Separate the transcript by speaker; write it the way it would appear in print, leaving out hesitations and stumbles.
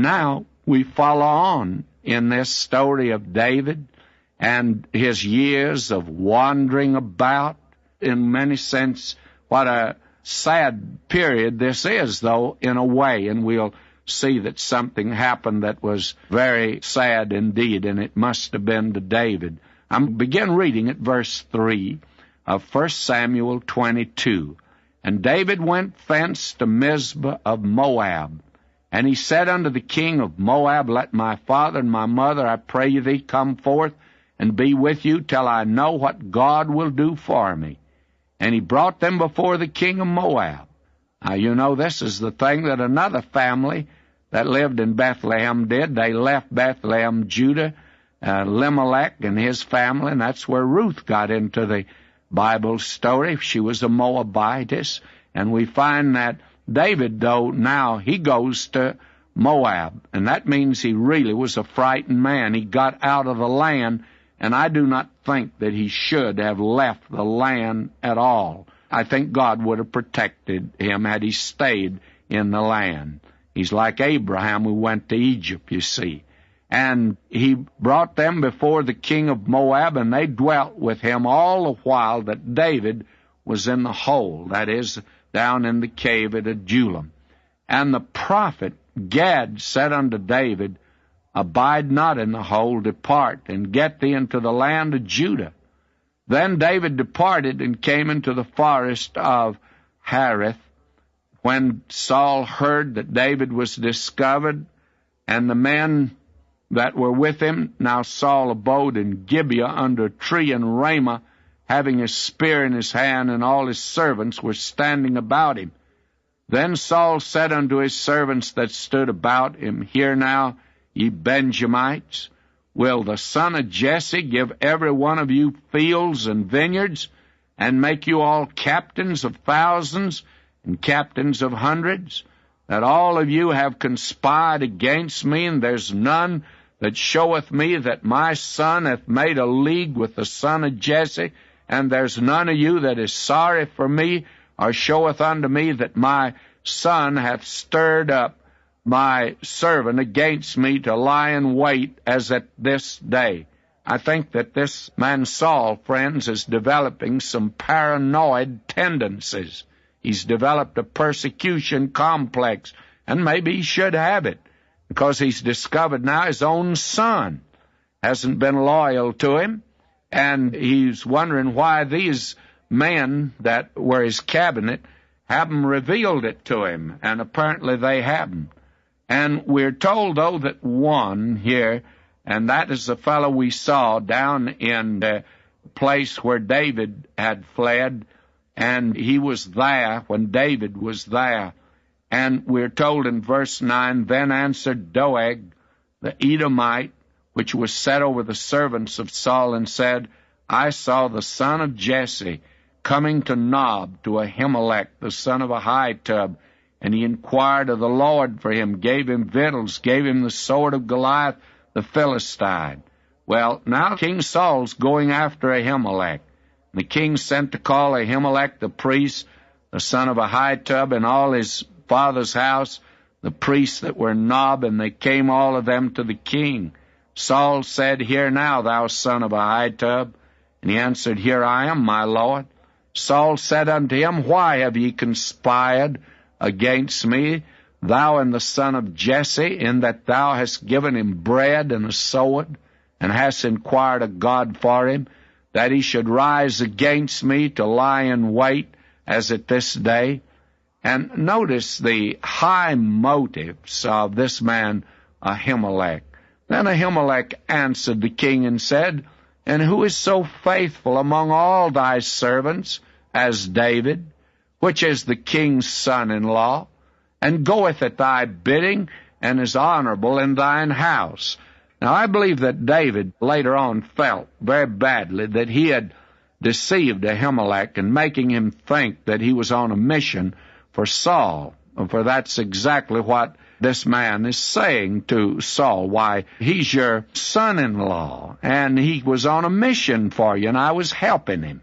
Speaker 1: now we follow on in this story of David and his years of wandering about. In many sense, what a sad period this is, though, in a way, and we'll see that something happened that was very sad indeed, and it must have been to David. I'm begin reading at verse 3 of 1 Samuel 22. And David went thence to Mizpah of Moab. And he said unto the king of Moab, Let my father and my mother, I pray thee, come forth and be with you till I know what God will do for me. And he brought them before the king of Moab. Now, you know, this is the thing that another family that lived in Bethlehem did. They left Bethlehem, Judah, Elimelech and his family, and that's where Ruth got into the Bible story. She was a Moabitess, and we find that David, though, now he goes to Moab, and that means he really was a frightened man. He got out of the land, and I do not think that he should have left the land at all. I think God would have protected him had he stayed in the land. He's like Abraham who went to Egypt, you see. And he brought them before the king of Moab, and they dwelt with him all the while that David was in the hole, that is, down in the cave at Adullam. And the prophet Gad said unto David, Abide not in the hole, depart, and get thee into the land of Judah. Then David departed and came into the forest of Hareth. When Saul heard that David was discovered, and the men that were with him, now Saul abode in Gibeah under a tree in Ramah, having a spear in his hand, and all his servants were standing about him. Then Saul said unto his servants that stood about him, Hear now, ye Benjamites, will the son of Jesse give every one of you fields and vineyards, and make you all captains of thousands and captains of hundreds? That all of you have conspired against me, and there's none that showeth me that my son hath made a league with the son of Jesse, and there's none of you that is sorry for me, or showeth unto me that my son hath stirred up my servant against me to lie in wait as at this day. I think that this man Saul, friends, is developing some paranoid tendencies. He's developed a persecution complex, and maybe he should have it, because he's discovered now his own son hasn't been loyal to him, and he's wondering why these men that were his cabinet haven't revealed it to him, and apparently they haven't. And we're told, though, that one here, and that is the fellow we saw down in the place where David had fled, and he was there when David was there. And we're told in verse 9, Then answered Doeg, the Edomite, which was set over the servants of Saul, and said, I saw the son of Jesse coming to Nob, to Ahimelech, the son of Ahitub, and he inquired of the Lord for him, gave him victuals, gave him the sword of Goliath, the Philistine. Well, now King Saul's going after Ahimelech. The king sent to call Ahimelech the priest, the son of Ahitub, and all his father's house, the priests that were in Nob, and they came all of them to the king. Saul said, Hear now, thou son of Ahitub. And he answered, Here I am, my lord. Saul said unto him, Why have ye conspired against me, thou and the son of Jesse, in that thou hast given him bread and a sword, and hast inquired of God for him, that he should rise against me to lie in wait, as at this day? And notice the high motives of this man Ahimelech. Then Ahimelech answered the king and said, And who is so faithful among all thy servants as David, which is the king's son-in-law, and goeth at thy bidding, and is honorable in thine house? Now, I believe that David later on felt very badly that he had deceived Ahimelech in making him think that he was on a mission for Saul. For that's exactly what this man is saying to Saul. Why, he's your son-in-law, and he was on a mission for you, and I was helping him.